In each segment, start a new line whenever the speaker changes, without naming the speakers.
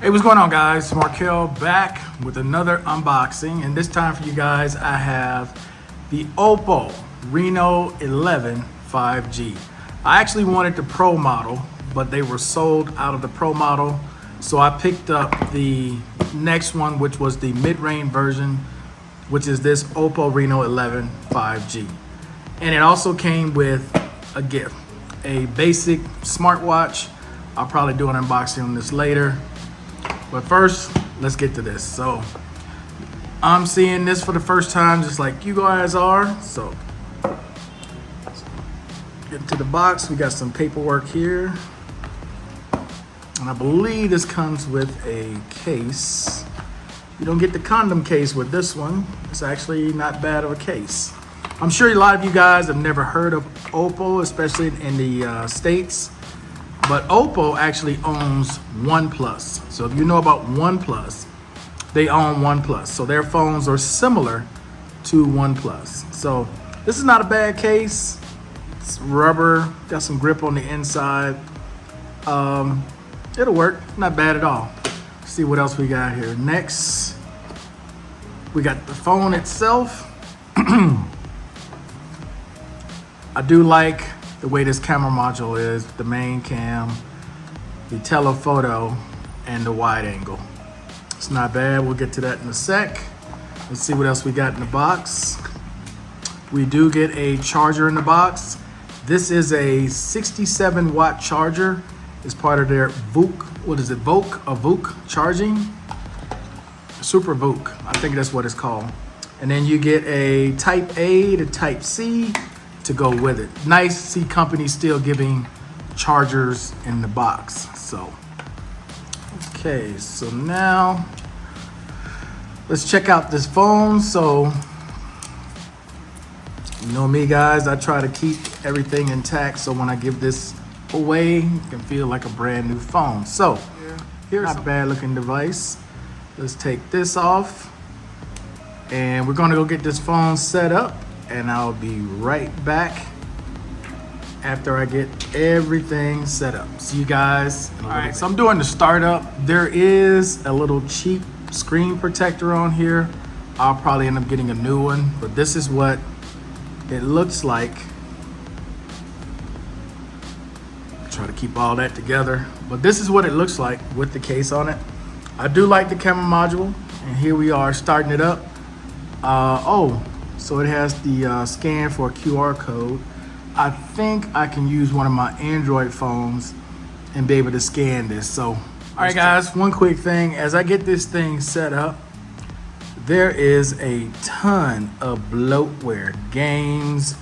Hey, what's going on, guys? Markel back with another unboxing, and this time for you guys I have the Oppo Reno 11 5G. I actually wanted the Pro model, but they were sold out of the Pro model, so I picked up the next one, which was the mid-range version, which is this Oppo Reno 11 5G. And it also came with a gift, a basic smartwatch. I'll probably do an unboxing on this later. But first, let's get to this. So I'm seeing this for the first time, just like you guys are. So get into the box. We got some paperwork here. And I believe this comes with a case. You don't get the condom case with this one. It's actually not bad of a case. I'm sure a lot of you guys have never heard of Oppo, especially in the States. But Oppo actually owns OnePlus. So if you know about OnePlus, they own OnePlus. So their phones are similar to OnePlus. So this is not a bad case. It's rubber, got some grip on the inside. It'll work, not bad at all. Let's see what else we got here. Next, we got the phone itself. I do like the way this camera module is, the main cam, the telephoto, and the wide angle. It's not bad. We'll get to that in a sec. Let's see what else we got in the box. We do get a charger in the box. This is a 67-watt charger. It's part of their VOOC, what is it, VOOC charging? Super VOOC, I think that's what it's called. And then you get a Type A to Type C to go with it. Nice to see companies still giving chargers in the box. So, okay, so now let's check out this phone. So, you know me, guys, I try to keep everything intact so when I give this away, it can feel like a brand new phone. So, here's not a bad looking device. Let's take this off and we're gonna go get this phone set up, and I'll be right back after I get everything set up. See you guys in a little bit. So I'm doing the startup. There is a little cheap screen protector on here. I'll probably end up getting a new one, but this is what it looks like. Try to keep all that together, but this is what it looks like with the case on it. I do like the camera module, and here we are starting it up. So it has the scan for a QR code. I think I can use one of my Android phones and be able to scan this. So, all right, guys, one quick thing. As I get this thing set up, there is a ton of bloatware, games,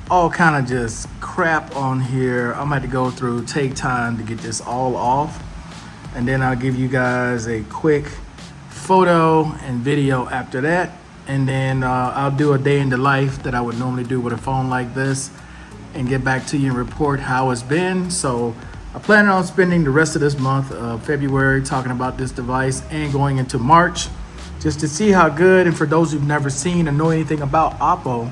all kind of just crap on here. I'm gonna have to go through, take time to get this all off. And then I'll give you guys a quick photo and video after that. And then I'll do a day in the life that I would normally do with a phone like this and get back to you and report how it's been. So I plan on spending the rest of this month of February talking about this device and going into March just to see how good, and for those who've never seen or know anything about Oppo,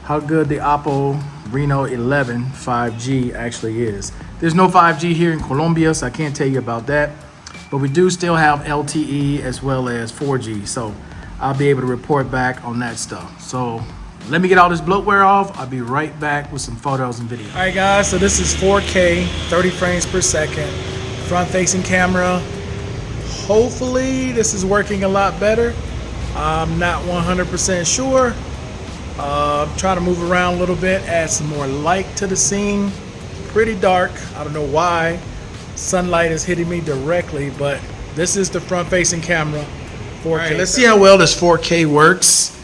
how good the Oppo Reno 11 5G actually is. There's no 5G here in Colombia, so I can't tell you about that. But we do still have LTE as well as 4G. So I'll be able to report back on that stuff. So let me get all this bloatware off. I'll be right back with some photos and videos. All right, guys, so this is 4K, 30 frames per second, front-facing camera. Hopefully this is working a lot better. I'm not 100% sure. Try to move around a little bit, add some more light to the scene. Pretty dark, I don't know why. Sunlight is hitting me directly, but this is the front-facing camera. 4K. All right, let's see how well this 4K works.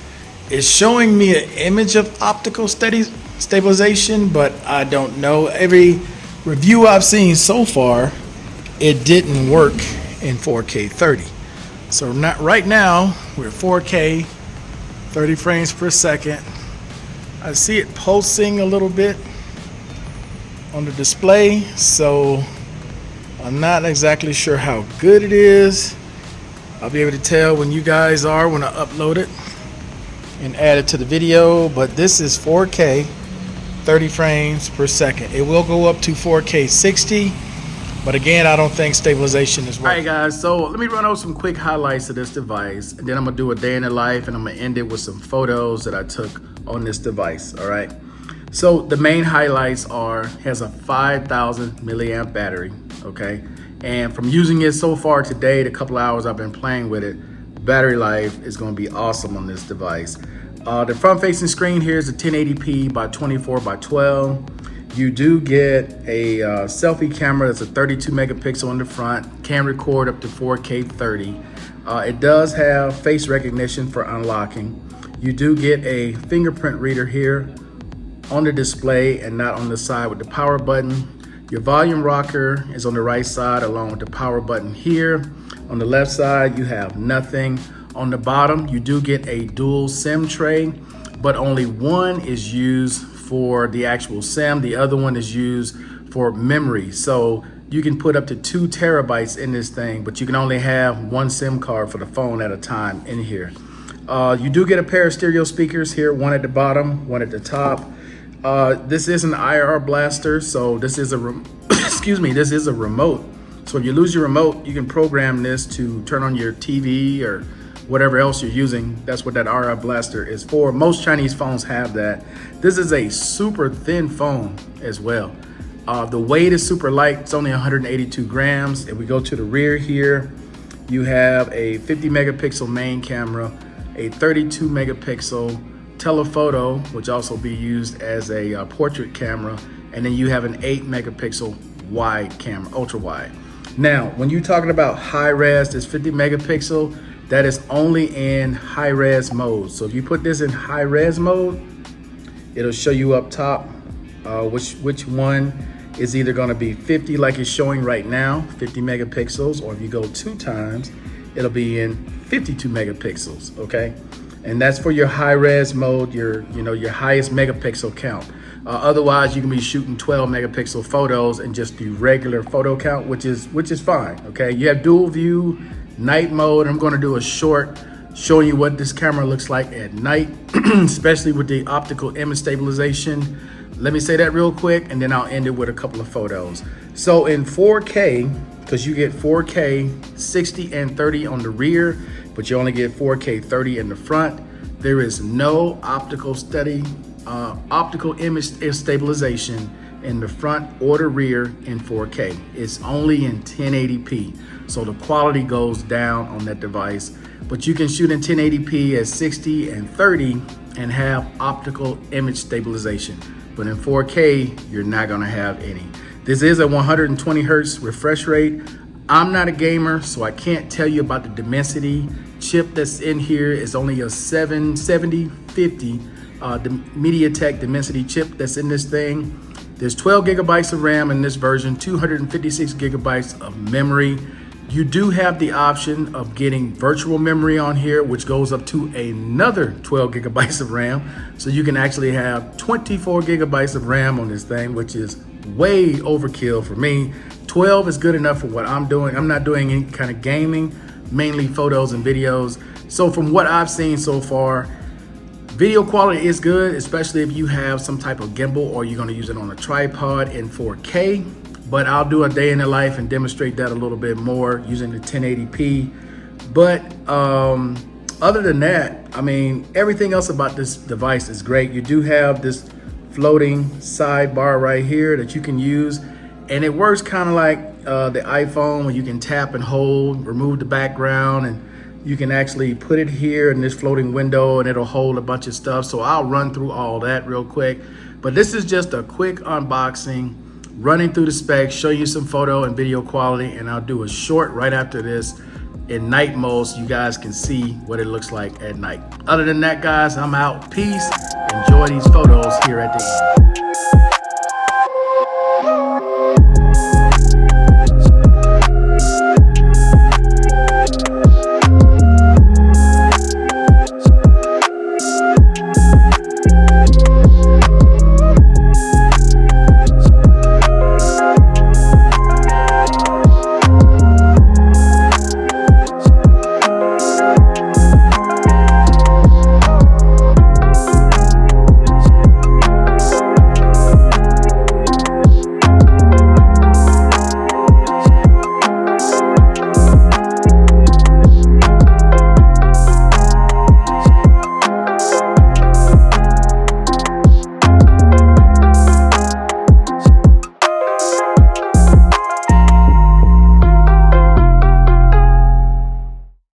It's showing me an image of optical stabilization, but I don't know. Every review I've seen so far, it didn't work in 4K 30. So not right now, we're 4K, 30 frames per second. I see it pulsing a little bit on the display, so I'm not exactly sure how good it is. I'll be able to tell when you guys are when I upload it and add it to the video, but this is 4K 30 frames per second. It will go up to 4K 60 But again, I don't think stabilization is working. All right, guys, so let me run over some quick highlights of this device, and then I'm gonna do a day in the life, and I'm gonna end it with some photos that I took on this device, all right? So the main highlights are, has a 5,000 milliamp battery, okay? And from using it so far today, the couple hours I've been playing with it, battery life is gonna be awesome on this device. The front-facing screen here is a 1080p by 24 by 12. You do get a selfie camera that's a 32 megapixel in the front, can record up to 4K 30. It does have face recognition for unlocking. You do get a fingerprint reader here on the display and not on the side with the power button. Your volume rocker is on the right side along with the power button here. On the left side, you have nothing. On the bottom, you do get a dual SIM tray, but only one is used for the actual SIM. The other one is used for memory. So you can put up to 2 terabytes in this thing, but you can only have one SIM card for the phone at a time in here. You do get a pair of stereo speakers here, one at the bottom, one at the top. This is an IR blaster, so this is a this is a remote. So if you lose your remote, you can program this to turn on your TV or whatever else you're using. That's what that IR blaster is for. Most Chinese phones have that. This is a super thin phone as well. The weight is super light. It's only 182 grams. If we go to the rear here, you have a 50 megapixel main camera, a 32 megapixel telephoto, which also be used as a portrait camera, and then you have an 8 megapixel wide camera, ultra wide. Now, when you're talking about high res, this 50 megapixel, that is only in high res mode. So if you put this in high res mode, it'll show you up top which one is either gonna be 50 like it's showing right now, 50 megapixels, or if you go 2 times, it'll be in 52 megapixels, okay? And that's for your high res mode, your highest megapixel count. Otherwise, you can be shooting 12 megapixel photos and just do regular photo count, which is fine, okay? You have dual view, night mode. I'm gonna do a short showing you what this camera looks like at night, especially with the optical image stabilization. Let me say that real quick, and then I'll end it with a couple of photos. So in 4K, because you get 4K 60 and 30 on the rear, but you only get 4K 30 in the front, there is no optical image stabilization in the front or the rear in 4K. It's only in 1080p. So the quality goes down on that device, but you can shoot in 1080p at 60 and 30 and have optical image stabilization. But in 4K, you're not gonna have any. This is a 120 hertz refresh rate. I'm not a gamer, so I can't tell you about the Dimensity chip that's in here. It's only a 7050 the MediaTek Dimensity chip that's in this thing. There's 12 gigabytes of RAM in this version, 256 gigabytes of memory. You do have the option of getting virtual memory on here, which goes up to another 12 gigabytes of RAM. So you can actually have 24 gigabytes of RAM on this thing, which is way overkill for me. 12 is good enough for what I'm doing. I'm not doing any kind of gaming, mainly photos and videos. So from what I've seen so far, video quality is good, especially if you have some type of gimbal or you're gonna use it on a tripod in 4K. But I'll do a day in the life and demonstrate that a little bit more using the 1080p. But other than that, I mean, everything else about this device is great. You do have this floating sidebar right here that you can use, and it works kind of like the iPhone, where you can tap and hold, remove the background, and you can actually put it here in this floating window and it'll hold a bunch of stuff. So I'll run through all that real quick. But this is just a quick unboxing, running through the specs, show you some photo and video quality, and I'll do a short right after this in night mode so you guys can see what it looks like at night. Other than that, guys, I'm out. Peace. Enjoy these photos here at the end.